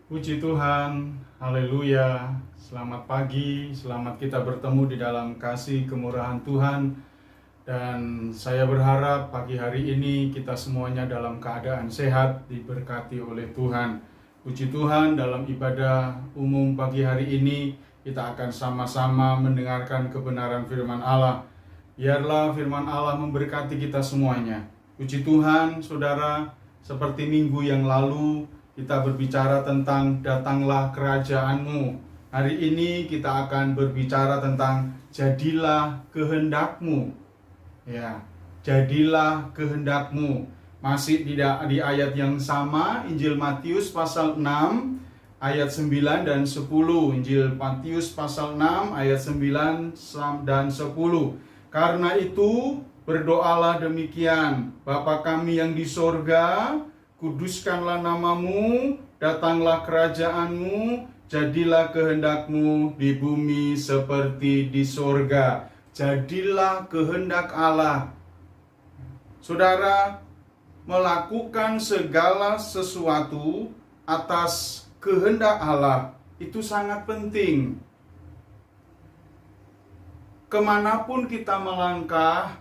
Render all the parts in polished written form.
Puji Tuhan, haleluya. Selamat pagi, selamat kita bertemu di dalam kasih kemurahan Tuhan. Dan saya berharap pagi hari ini kita semuanya dalam keadaan sehat, diberkati oleh Tuhan. Puji Tuhan, dalam ibadah umum pagi hari ini kita akan sama-sama mendengarkan kebenaran firman Allah. Biarlah firman Allah memberkati kita semuanya. Puji Tuhan, saudara, seperti minggu yang lalu kita berbicara tentang datanglah kerajaanmu. Hari ini kita akan berbicara tentang jadilah kehendakmu. Ya, jadilah kehendakmu. Masih di ayat yang sama, Injil Matius pasal 6 ayat 9 dan 10. Injil Matius pasal 6 ayat 9 dan 10. Karena itu berdoalah demikian, Bapa kami yang di sorga, kuduskanlah namamu, datanglah kerajaanmu, jadilah kehendakmu di bumi seperti di sorga. Jadilah kehendak Allah. Saudara, melakukan segala sesuatu atas kehendak Allah itu sangat penting. Kemanapun kita melangkah,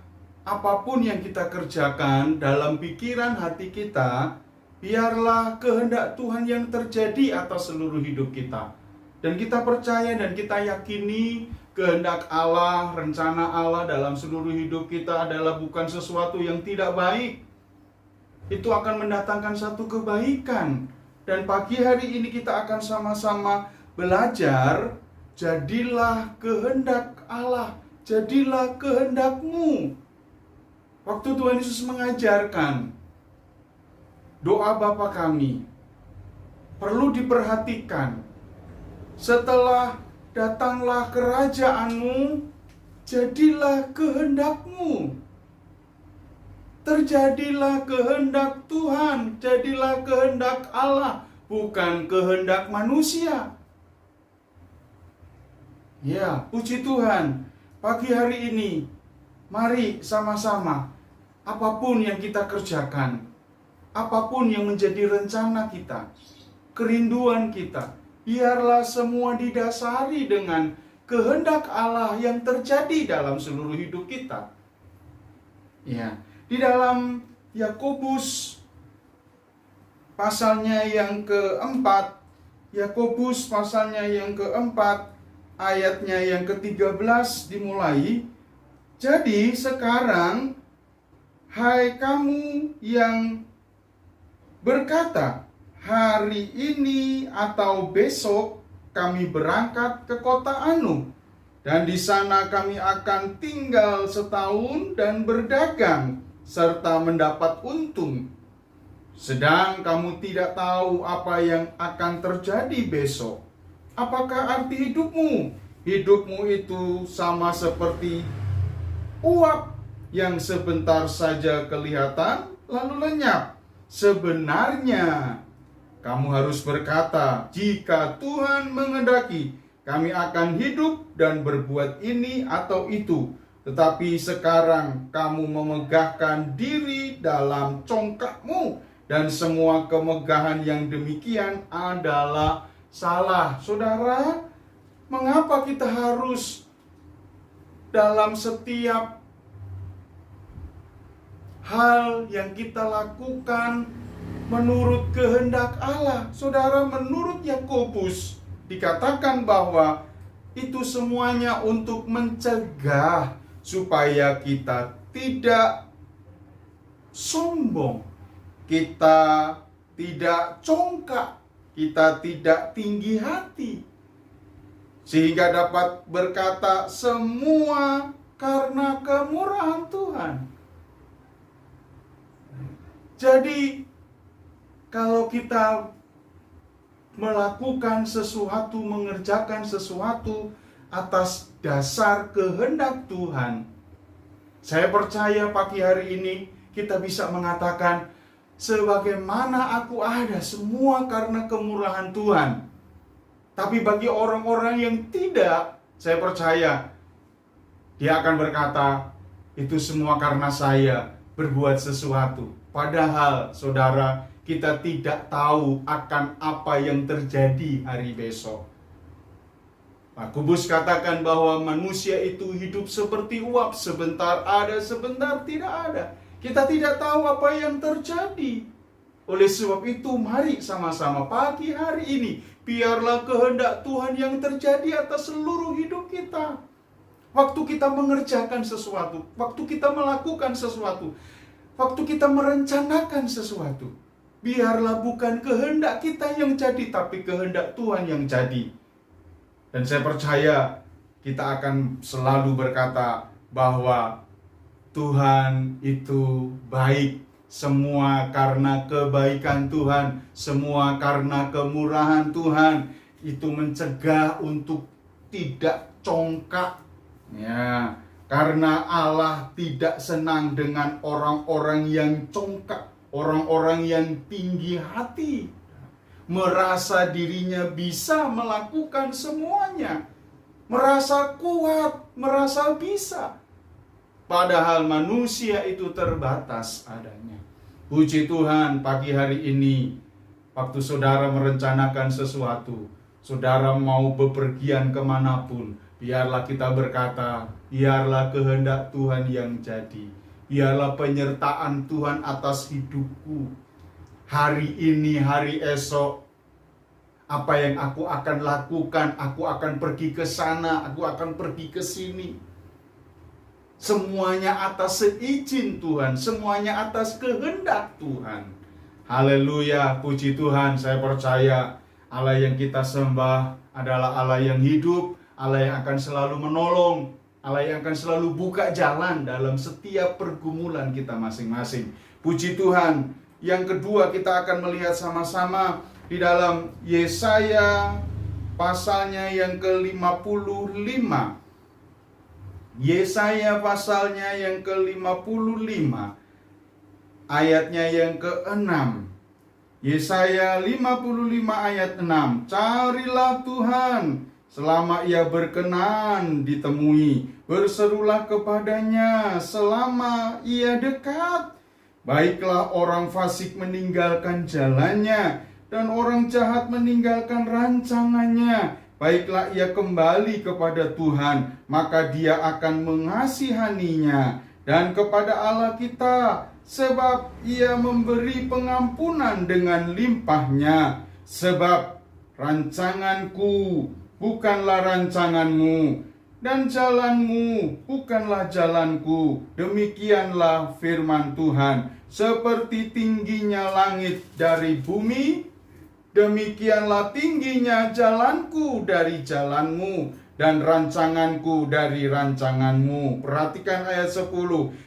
apapun yang kita kerjakan dalam pikiran hati kita, biarlah kehendak Tuhan yang terjadi atas seluruh hidup kita. Dan kita percaya dan kita yakini kehendak Allah, rencana Allah dalam seluruh hidup kita adalah bukan sesuatu yang tidak baik. Itu akan mendatangkan satu kebaikan. Dan pagi hari ini kita akan sama-sama belajar, jadilah kehendak Allah, jadilah kehendakmu. Waktu Tuhan Yesus mengajarkan doa Bapa kami, perlu diperhatikan. Setelah datanglah kerajaanmu, jadilah kehendakmu. Terjadilah kehendak Tuhan, jadilah kehendak Allah, bukan kehendak manusia. Ya, puji Tuhan. Pagi hari ini, mari sama-sama, apapun yang kita kerjakan, apapun yang menjadi rencana kita, kerinduan kita, biarlah semua didasari dengan kehendak Allah yang terjadi dalam seluruh hidup kita. Ya, di dalam Yakobus pasalnya yang keempat, Yakobus pasalnya yang keempat, ayatnya yang ke-13 dimulai. Jadi sekarang, hai kamu yang berkata, hari ini atau besok kami berangkat ke kota Anu, dan di sana kami akan tinggal setahun dan berdagang serta mendapat untung. Sedang kamu tidak tahu apa yang akan terjadi besok. Apakah arti hidupmu? Hidupmu itu sama seperti uap yang sebentar saja kelihatan lalu lenyap. Sebenarnya kamu harus berkata, jika Tuhan menghendaki, kami akan hidup dan berbuat ini atau itu. Tetapi sekarang kamu memegahkan diri dalam congkakmu, dan semua kemegahan yang demikian adalah salah. Saudara, mengapa kita harus dalam setiap hal yang kita lakukan menurut kehendak Allah? Saudara, menurut Yakobus dikatakan bahwa itu semuanya untuk mencegah supaya kita tidak sombong, kita tidak congkak, kita tidak tinggi hati, sehingga dapat berkata semua karena kemurahan Tuhan. Jadi kalau kita melakukan sesuatu, mengerjakan sesuatu atas dasar kehendak Tuhan, saya percaya pagi hari ini kita bisa mengatakan, sebagaimana aku ada, semua karena kemurahan Tuhan. Tapi bagi orang-orang yang tidak, saya percaya dia akan berkata, itu semua karena saya berbuat sesuatu. Padahal, saudara, kita tidak tahu akan apa yang terjadi hari besok. Yakobus katakan bahwa manusia itu hidup seperti uap, sebentar ada, sebentar tidak ada. Kita tidak tahu apa yang terjadi. Oleh sebab itu, mari sama-sama pagi hari ini, biarlah kehendak Tuhan yang terjadi atas seluruh hidup kita. Waktu kita mengerjakan sesuatu, waktu kita melakukan sesuatu, waktu kita merencanakan sesuatu, biarlah bukan kehendak kita yang jadi, tapi kehendak Tuhan yang jadi. Dan saya percaya kita akan selalu berkata bahwa Tuhan itu baik. Semua karena kebaikan Tuhan, semua karena kemurahan Tuhan. Itu mencegah untuk tidak congkak. Ya, karena Allah tidak senang dengan orang-orang yang congkak, orang-orang yang tinggi hati, merasa dirinya bisa melakukan semuanya, merasa kuat, merasa bisa. Padahal manusia itu terbatas adanya. Puji Tuhan, pagi hari ini, waktu saudara merencanakan sesuatu, saudara mau bepergian kemanapun, biarlah kita berkata, biarlah kehendak Tuhan yang jadi. Biarlah penyertaan Tuhan atas hidupku. Hari ini, hari esok, apa yang aku akan lakukan, aku akan pergi ke sana, aku akan pergi ke sini. Semuanya atas seizin Tuhan, semuanya atas kehendak Tuhan. Haleluya, puji Tuhan. Saya percaya Allah yang kita sembah adalah Allah yang hidup, Allah yang akan selalu menolong, Allah yang akan selalu buka jalan dalam setiap pergumulan kita masing-masing. Puji Tuhan. Yang kedua, kita akan melihat sama-sama di dalam Yesaya pasalnya yang ke-55. Yesaya pasalnya yang ke-55, ayatnya yang ke-6. Yesaya 55 ayat 6. Carilah Tuhan selama ia berkenan ditemui, berserulah kepadanya selama ia dekat. Baiklah orang fasik meninggalkan jalannya, dan orang jahat meninggalkan rancangannya. Baiklah ia kembali kepada Tuhan, maka dia akan mengasihaninya, dan kepada Allah kita, sebab ia memberi pengampunan dengan limpahnya. Sebab rancanganku bukanlah rancanganmu, dan jalanmu bukanlah jalanku. Demikianlah firman Tuhan. Seperti tingginya langit dari bumi, demikianlah tingginya jalanku dari jalanmu, dan rancanganku dari rancanganmu. Perhatikan ayat 10.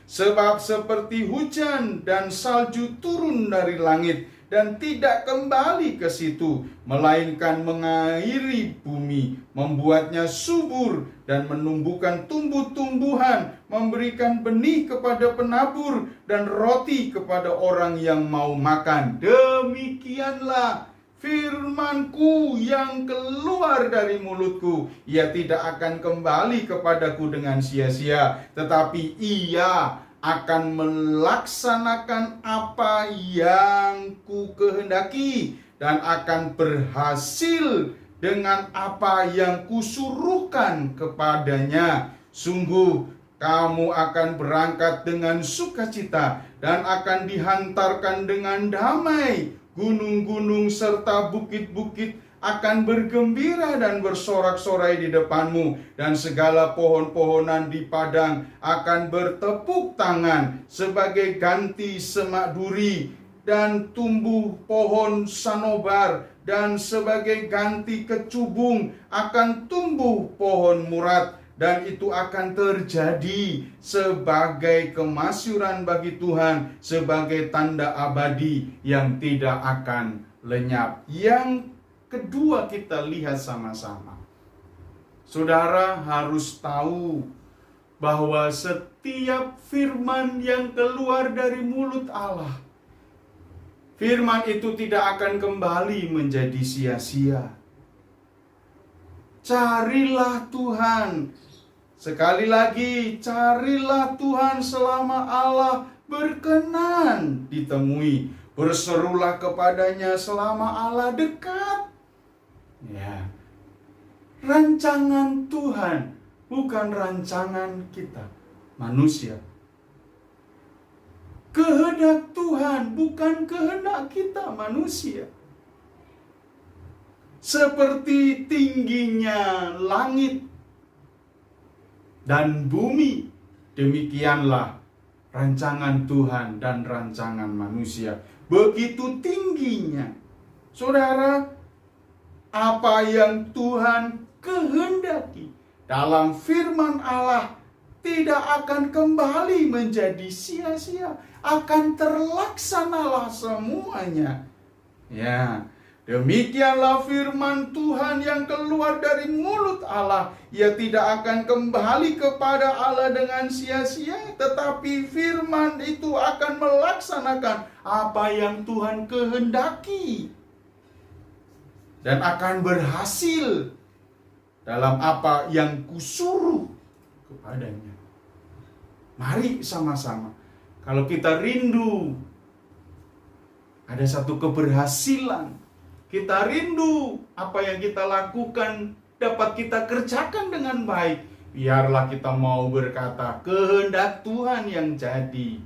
Sebab seperti hujan dan salju turun dari langit, dan tidak kembali ke situ, melainkan mengairi bumi, membuatnya subur, dan menumbuhkan tumbuh-tumbuhan, memberikan benih kepada penabur, dan roti kepada orang yang mau makan. Demikianlah firmanku yang keluar dari mulutku. Ia tidak akan kembali kepadaku dengan sia-sia, tetapi ia akan melaksanakan apa yang ku kehendaki, dan akan berhasil dengan apa yang kusuruhkan kepadanya. Sungguh kamu akan berangkat dengan sukacita, dan akan dihantarkan dengan damai. Gunung-gunung serta bukit-bukit akan bergembira dan bersorak-sorai di depanmu, dan segala pohon-pohonan di padang akan bertepuk tangan sebagai ganti semak duri, dan tumbuh pohon sanobar, dan sebagai ganti kecubung akan tumbuh pohon murad. Dan itu akan terjadi sebagai kemasyuran bagi Tuhan, sebagai tanda abadi yang tidak akan lenyap. Yang kedua, kita lihat sama-sama. Saudara harus tahu bahwa setiap firman yang keluar dari mulut Allah, firman itu tidak akan kembali menjadi sia-sia. Carilah Tuhan. Sekali lagi, carilah Tuhan selama Allah berkenan ditemui. Berserulah kepadanya selama Allah dekat. Ya, rancangan Tuhan bukan rancangan kita, manusia. Kehendak Tuhan bukan kehendak kita, manusia. Seperti tingginya langit dan bumi, demikianlah rancangan Tuhan dan rancangan manusia. Begitu tingginya. Saudara, apa yang Tuhan kehendaki dalam firman Allah tidak akan kembali menjadi sia-sia, akan terlaksanalah semuanya. Ya, demikianlah firman Tuhan yang keluar dari mulut Allah. Ia tidak akan kembali kepada Allah dengan sia-sia, tetapi firman itu akan melaksanakan apa yang Tuhan kehendaki dan akan berhasil dalam apa yang kusuruh kepadanya. Mari sama-sama, kalau kita rindu ada satu keberhasilan, kita rindu apa yang kita lakukan dapat kita kerjakan dengan baik, biarlah kita mau berkata, kehendak Tuhan yang jadi,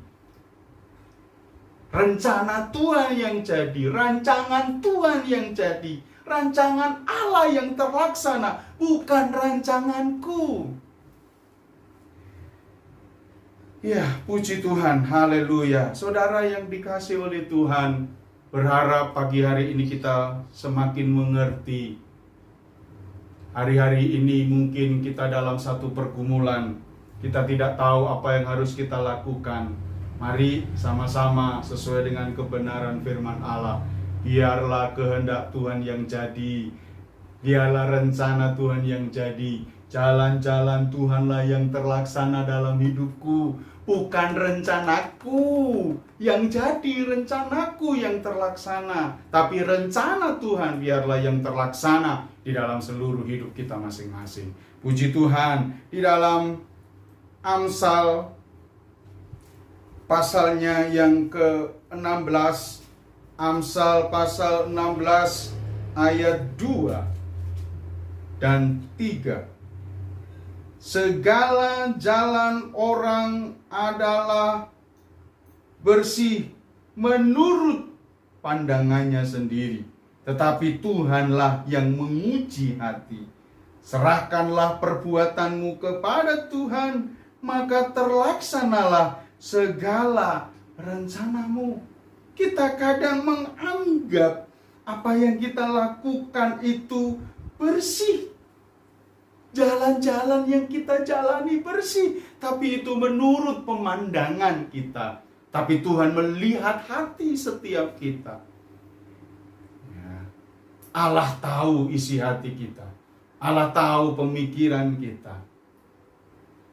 rencana Tuhan yang jadi, rancangan Tuhan yang jadi, rancangan Allah yang terlaksana, bukan rancanganku. Ya, puji Tuhan, haleluya. Saudara yang dikasih oleh Tuhan, berharap pagi hari ini kita semakin mengerti. Hari-hari ini mungkin kita dalam satu pergumulan, kita tidak tahu apa yang harus kita lakukan. Mari sama-sama sesuai dengan kebenaran firman Allah. Biarlah kehendak Tuhan yang jadi, biarlah rencana Tuhan yang jadi. Jalan-jalan Tuhanlah yang terlaksana dalam hidupku, bukan rencanaku yang jadi, rencanaku yang terlaksana, tapi rencana Tuhan biarlah yang terlaksana di dalam seluruh hidup kita masing-masing. Puji Tuhan, di dalam Amsal pasalnya yang ke-16, Amsal pasal 16 ayat 2 dan 3. Segala jalan orang adalah bersih menurut pandangannya sendiri, tetapi Tuhanlah yang menguji hati. Serahkanlah perbuatanmu kepada Tuhan, maka terlaksanalah segala rencanamu. Kita kadang menganggap apa yang kita lakukan itu bersih. Jalan-jalan yang kita jalani bersih, tapi itu menurut pemandangan kita. Tapi Tuhan melihat hati setiap kita. Ya. Allah tahu isi hati kita. Allah tahu pemikiran kita.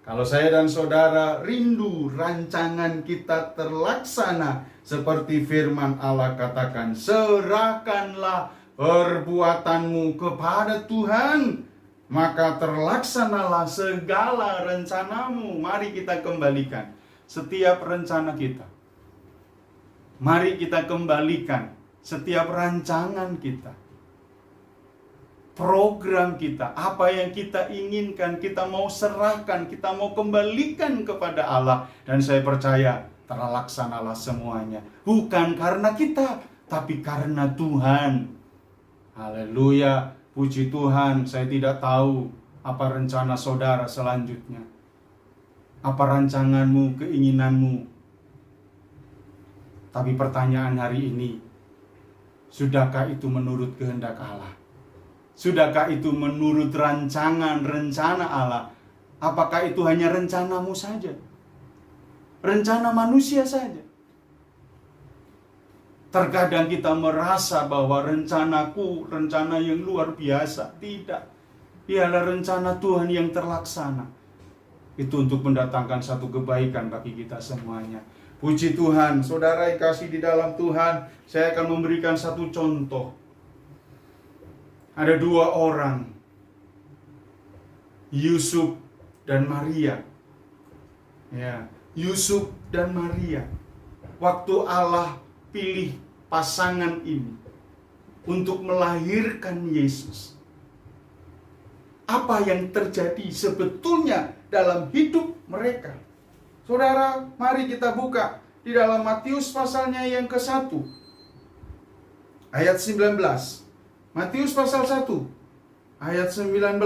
Kalau saya dan saudara rindu rancangan kita terlaksana, seperti firman Allah katakan, serahkanlah perbuatanmu kepada Tuhan, maka terlaksanalah segala rencanamu. Mari kita kembalikan setiap rencana kita. Mari kita kembalikan setiap rancangan kita, program kita, apa yang kita inginkan, kita mau serahkan, kita mau kembalikan kepada Allah. Dan saya percaya terlaksanalah semuanya. Bukan karena kita, tapi karena Tuhan. Haleluya. Puji Tuhan, saya tidak tahu apa rencana saudara selanjutnya. Apa rancanganmu, keinginanmu. Tapi pertanyaan hari ini, sudahkah itu menurut kehendak Allah? Sudahkah itu menurut rancangan, rencana Allah? Apakah itu hanya rencanamu saja? Rencana manusia saja? Terkadang kita merasa bahwa rencanaku, rencana yang luar biasa. Tidak. Biarlah rencana Tuhan yang terlaksana. Itu untuk mendatangkan satu kebaikan bagi kita semuanya. Puji Tuhan, saudara yang kasih di dalam Tuhan, saya akan memberikan satu contoh. Ada dua orang, Yusuf dan Maria. Ya, Yusuf dan Maria, waktu Allah pilih pasangan ini untuk melahirkan Yesus, apa yang terjadi sebetulnya dalam hidup mereka? Saudara, mari kita buka di dalam Matius pasalnya yang ke-1 ayat 19. Matius pasal 1 ayat 19.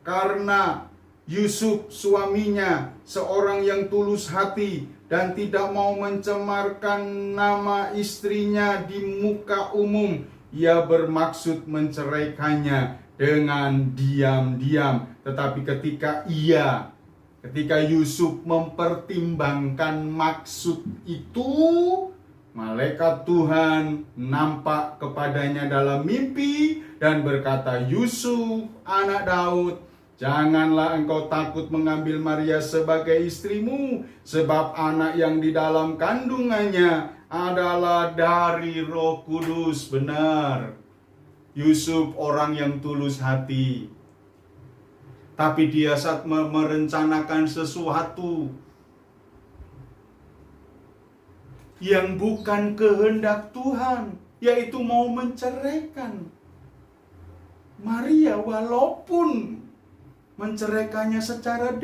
Karena Yusuf suaminya seorang yang tulus hati dan tidak mau mencemarkan nama istrinya di muka umum, ia bermaksud menceraikannya dengan diam-diam. Tetapi ketika Yusuf mempertimbangkan maksud itu, malaikat Tuhan nampak kepadanya dalam mimpi dan berkata, "Yusuf, anak Daud, janganlah engkau takut mengambil Maria sebagai istrimu, sebab anak yang di dalam kandungannya adalah dari Roh Kudus." Benar, Yusuf orang yang tulus hati. Tapi dia saat merencanakan sesuatu yang bukan kehendak Tuhan, yaitu mau menceraikan Maria, walaupun menceraikannya secara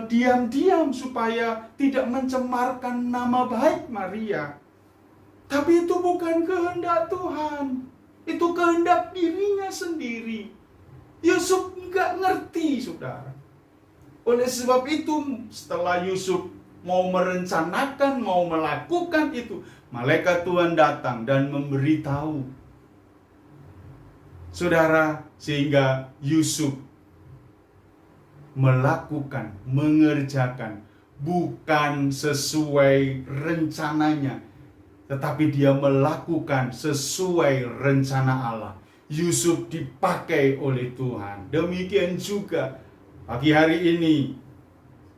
diam-diam supaya tidak mencemarkan nama baik Maria. Tapi itu bukan kehendak Tuhan, itu kehendak dirinya sendiri. Yusuf nggak ngerti, saudara. Oleh sebab itu, setelah Yusuf mau merencanakan, mau melakukan itu, malaikat Tuhan datang dan memberitahu, saudara, sehingga Yusuf melakukan, mengerjakan bukan sesuai rencananya, tetapi dia melakukan sesuai rencana Allah. Yusuf dipakai oleh Tuhan. Demikian juga pagi hari ini,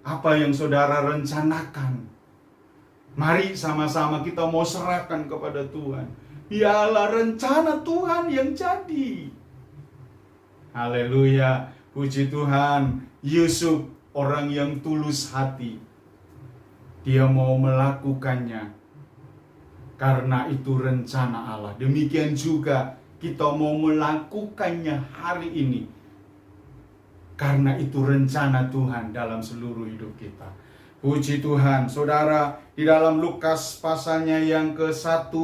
apa yang saudara rencanakan, mari sama-sama kita mau serahkan kepada Tuhan. Biarlah rencana Tuhan yang jadi. Haleluya, puji Tuhan. Yusuf orang yang tulus hati, dia mau melakukannya karena itu rencana Allah. Demikian juga kita mau melakukannya hari ini karena itu rencana Tuhan dalam seluruh hidup kita. Puji Tuhan. Saudara, di dalam Lukas pasalnya yang ke-1,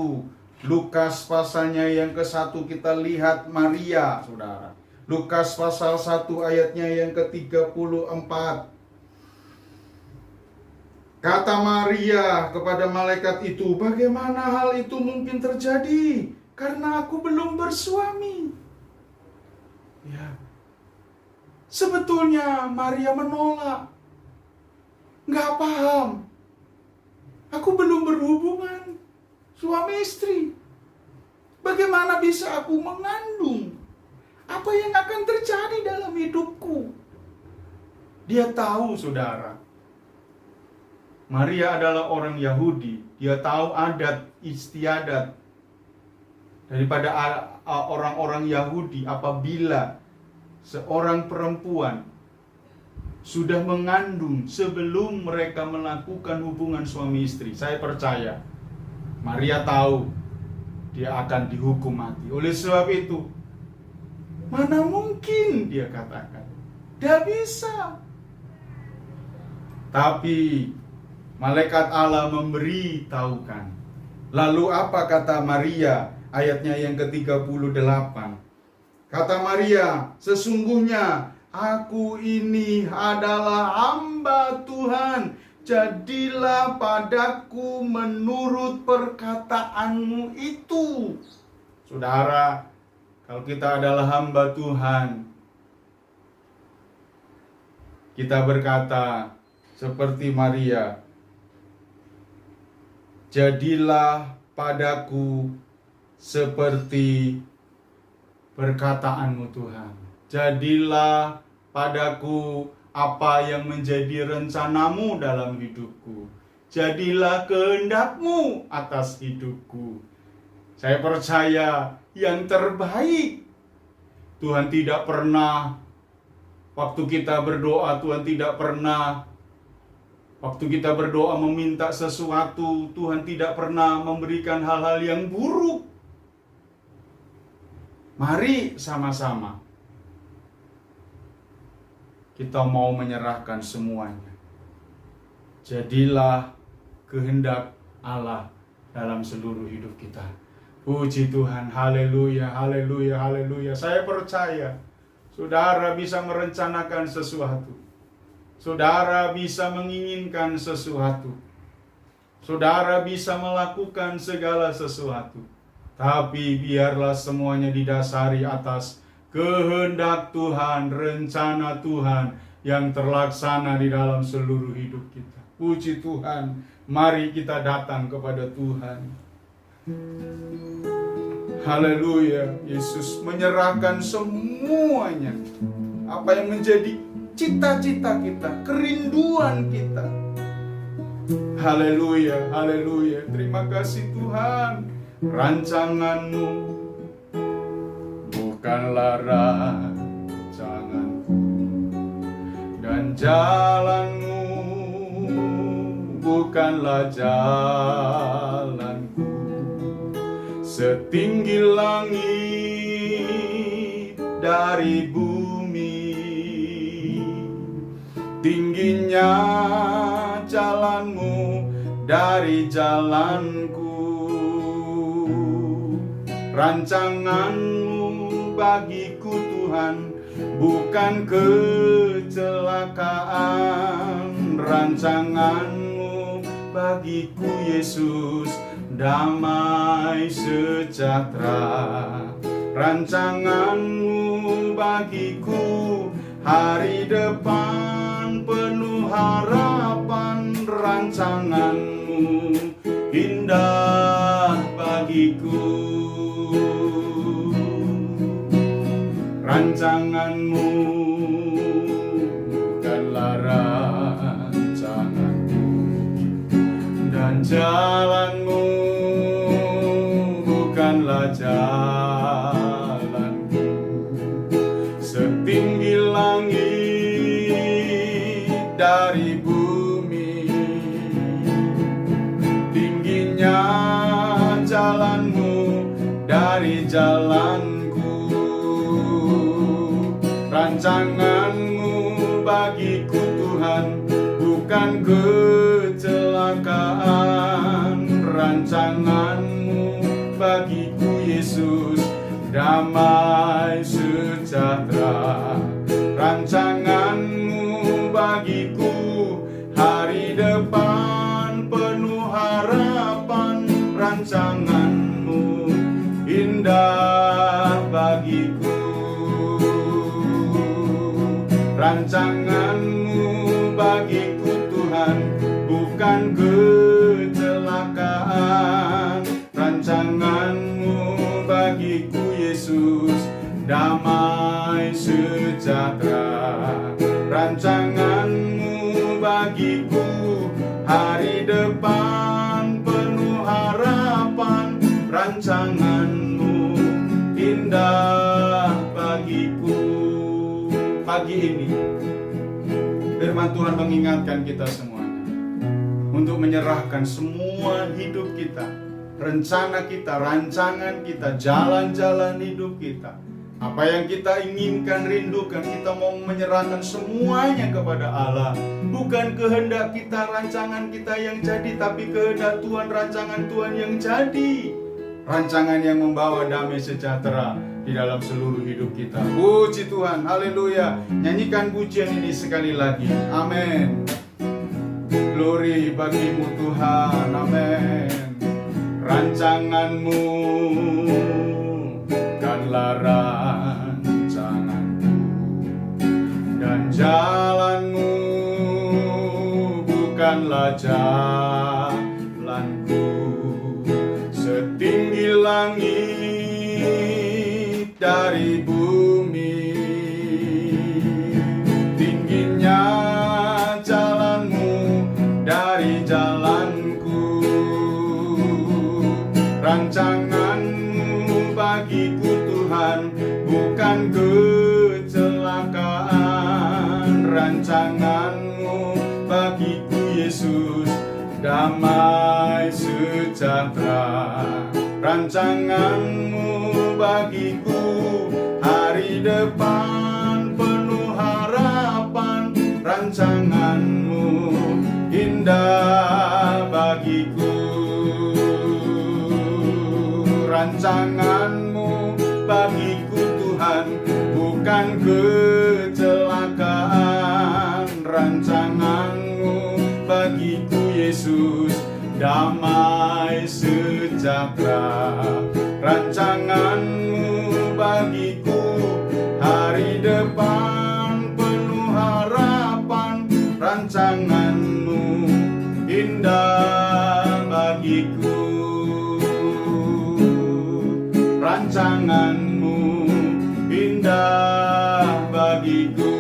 Lukas pasalnya yang ke-1 kita lihat Maria, saudara. Lukas pasal 1 ayatnya yang ke-34. Kata Maria kepada malaikat itu, "Bagaimana hal itu mungkin terjadi? Karena aku belum bersuami." Ya. Sebetulnya Maria menolak. Nggak paham. Aku belum berhubungan suami istri. Bagaimana bisa aku mengandung? Apa yang akan terjadi dalam hidupku? Dia tahu, saudara. Maria adalah orang Yahudi. Dia tahu adat istiadat daripada orang-orang Yahudi. Apabila seorang perempuan sudah mengandung sebelum mereka melakukan hubungan suami istri, saya percaya Maria tahu dia akan dihukum mati. Oleh sebab itu, mana mungkin, dia katakan, tidak bisa. Tapi malaikat Allah memberitahukan. Lalu apa kata Maria? Ayatnya yang ke-38. Kata Maria, "Sesungguhnya aku ini adalah hamba Tuhan. Jadilah padaku menurut perkataanmu itu." Saudara, kalau kita adalah hamba Tuhan, kita berkata seperti Maria, "Jadilah padaku seperti perkataanmu Tuhan." Jadilah padaku apa yang menjadi rencanamu dalam hidupku. Jadilah kehendakmu atas hidupku. Saya percaya yang terbaik. Tuhan tidak pernah, waktu kita berdoa, Tuhan tidak pernah Waktu kita berdoa meminta sesuatu, Tuhan tidak pernah memberikan hal-hal yang buruk. Mari sama-sama kita mau menyerahkan semuanya. Jadilah kehendak Allah dalam seluruh hidup kita. Puji Tuhan, haleluya, haleluya, haleluya. Saya percaya saudara bisa merencanakan sesuatu. Saudara bisa menginginkan sesuatu. Saudara bisa melakukan segala sesuatu. Tapi biarlah semuanya didasari atas kehendak Tuhan, rencana Tuhan yang terlaksana di dalam seluruh hidup kita. Puji Tuhan, mari kita datang kepada Tuhan. Haleluya, Yesus menyerahkan semuanya. Apa yang menjadi cita-cita kita, kerinduan kita. Haleluya, haleluya. Terima kasih Tuhan. Rancangan-Mu bukanlah rancanganku, dan jalan-Mu bukanlah jalanku. Setinggi langit dari bumi, tingginya jalan-Mu dari jalanku. Rancangan-Mu bagiku Tuhan bukan kecelakaan. Rancangan-Mu bagiku Yesus damai sejahtera. Rancangan-Mu bagiku hari depan penuh harapan. Rancangan-Mu indah bagiku. Rancangan-Mu bukanlah rancanganku, dan jalan-Mu bukanlah jalanku. Setinggi langit dari bumi, tingginya jalan-Mu dari jalanku. Rancangan-Mu bagiku Tuhan bukan kecelakaan. Rancangan-Mu bagiku Yesus damai sejahtera. Rancangan-Mu bagiku hari depan penuh harapan. Rancangan-Mu indah bagiku. Rancangan-Mu bagiku Tuhan bukan kecelakaan. Rancangan-Mu bagiku Yesus damai sejahtera. Rancangan-Mu bagiku hari depan penuh harapan. Rancangan-Mu indah bagiku. Pagi ini firman Tuhan mengingatkan kita semuanya untuk menyerahkan semua hidup kita, rencana kita, rancangan kita, jalan-jalan hidup kita. Apa yang kita inginkan, rindukan, kita mau menyerahkan semuanya kepada Allah. Bukan kehendak kita, rancangan kita yang jadi, tapi kehendak Tuhan, rancangan Tuhan yang jadi. Rancangan yang membawa damai sejahtera di dalam seluruh hidup kita. Puji Tuhan, haleluya. Nyanyikan pujian ini sekali lagi. Amin. Glory bagimu Tuhan, amin. Rancangan-Mu bukanlah rancanganku, dan jalan-Mu bukanlah jalanku. Setinggi langit dari bumi, tingginya jalan-Mu dari jalanku. Rancangan-Mu bagiku Tuhan bukan kecelakaan. Rancangan-Mu bagiku Yesus damai sejahtera. Rancangan-Mu bagiku, hari depan penuh harapan. Rancangan-Mu indah bagiku. Rancangan-Mu bagiku Tuhan, bukan kecelakaan. Rancangan-Mu bagiku Yesus, damai sejahtera. Rancangan-Mu bagiku, hari depan penuh harapan. Rancangan-Mu indah bagiku. Rancangan-Mu indah bagiku.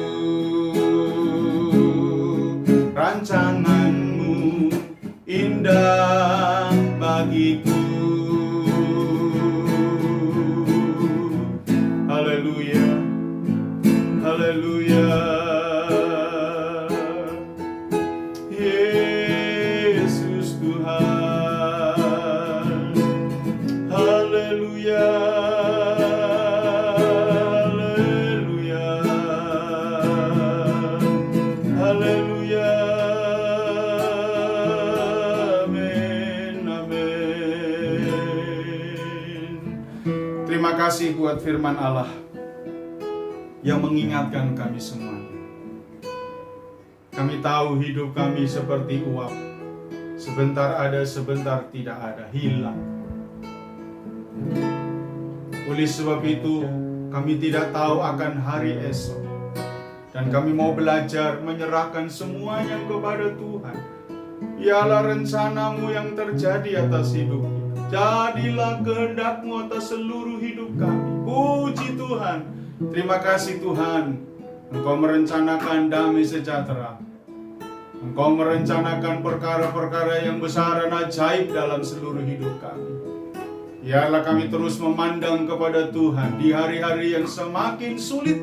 Rancangan-Mu indah bagiku. Haleluya, haleluya. Yesus Tuhan, haleluya, haleluya, haleluya. Terima kasih buat firman Allah yang mengingatkan kami semua. Kami tahu hidup kami seperti uap, sebentar ada, sebentar tidak ada, hilang. Oleh sebab itu, kami tidak tahu akan hari esok. Dan kami mau belajar menyerahkan semuanya kepada Tuhan. Ialah rencana-Mu yang terjadi atas hidup kita. Jadilah kehendak-Mu atas seluruh hidup kami. Puji Tuhan. Terima kasih Tuhan. Engkau merencanakan damai sejahtera. Engkau merencanakan perkara-perkara yang besar dan ajaib dalam seluruh hidup kami. Biarlah kami terus memandang kepada Tuhan di hari-hari yang semakin sulit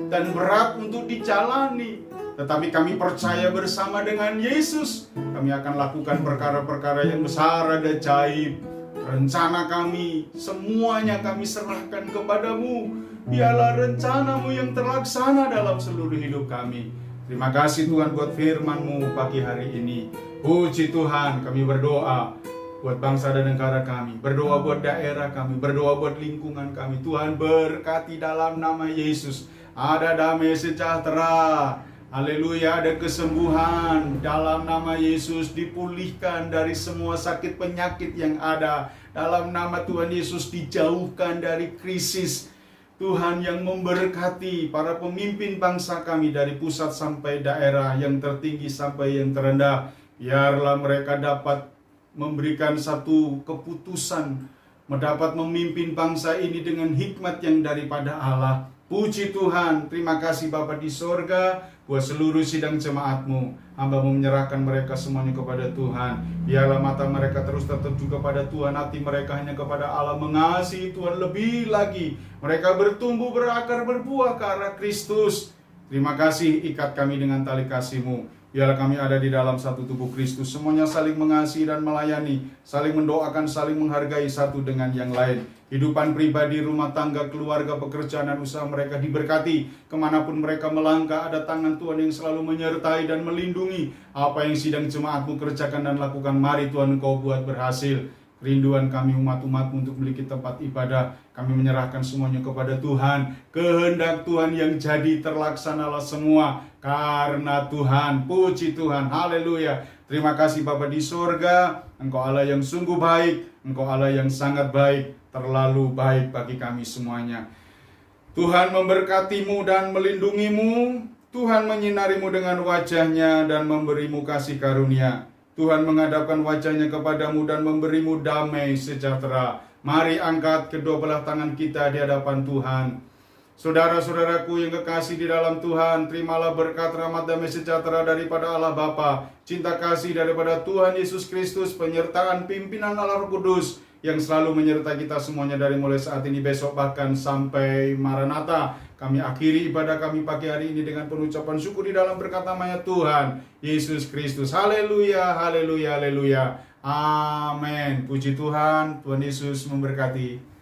dan berat untuk dijalani. Tetapi kami percaya bersama dengan Yesus, kami akan lakukan perkara-perkara yang besar dan ajaib. Rencana kami, semuanya kami serahkan kepadamu. Biarlah rencana-Mu yang terlaksana dalam seluruh hidup kami. Terima kasih Tuhan buat firman-Mu pagi hari ini. Puji Tuhan, kami berdoa buat bangsa dan negara kami, berdoa buat daerah kami, berdoa buat lingkungan kami. Tuhan berkati dalam nama Yesus. Ada damai sejahtera. Haleluya, ada kesembuhan dalam nama Yesus, dipulihkan dari semua sakit penyakit yang ada. Dalam nama Tuhan Yesus dijauhkan dari krisis. Tuhan yang memberkati para pemimpin bangsa kami dari pusat sampai daerah, yang tertinggi sampai yang terendah. Biarlah mereka dapat memberikan satu keputusan, mendapat memimpin bangsa ini dengan hikmat yang daripada Allah. Puji Tuhan, terima kasih Bapa di sorga, buat seluruh sidang jemaat-Mu. Hamba menyerahkan mereka semuanya kepada Tuhan. Biarlah mata mereka terus tertuju kepada Tuhan, hati mereka hanya kepada Allah, mengasihi Tuhan lebih lagi. Mereka bertumbuh, berakar, berbuah ke arah Kristus. Terima kasih, ikat kami dengan tali kasih-Mu. Biarlah kami ada di dalam satu tubuh Kristus, semuanya saling mengasihi dan melayani, saling mendoakan, saling menghargai satu dengan yang lain. Kehidupan pribadi, rumah tangga, keluarga, pekerjaan, dan usaha mereka diberkati. Kemanapun mereka melangkah, ada tangan Tuhan yang selalu menyertai dan melindungi. Apa yang sidang jemaat-Mu kerjakan dan lakukan, mari Tuhan Engkau buat berhasil. Kerinduan kami umat-umat-Mu untuk memiliki tempat ibadah, kami menyerahkan semuanya kepada Tuhan. Kehendak Tuhan yang jadi terlaksanalah semua karena Tuhan. Puji Tuhan, haleluya. Terima kasih Bapa di sorga, Engkau Allah yang sungguh baik, Engkau Allah yang sangat baik, terlalu baik bagi kami semuanya. Tuhan memberkati-Mu dan melindungi-Mu. Tuhan menyinari-Mu dengan wajah-Nya dan memberi-Mu kasih karunia. Tuhan menghadapkan wajah-Nya kepadamu dan memberi-Mu damai sejahtera. Mari angkat kedua belah tangan kita di hadapan Tuhan. Saudara-saudaraku yang kekasih di dalam Tuhan, terimalah berkat, rahmat, damai sejahtera daripada Allah Bapa, cinta kasih daripada Tuhan Yesus Kristus, penyertaan pimpinan Allah Roh Kudus yang selalu menyertai kita semuanya dari mulai saat ini, besok, bahkan sampai Maranatha. Kami akhiri ibadah kami pagi hari ini dengan pengucapan syukur di dalam berkat namanya Tuhan Yesus Kristus. Haleluya, haleluya, haleluya. Amin. Puji Tuhan, Tuhan Yesus memberkati.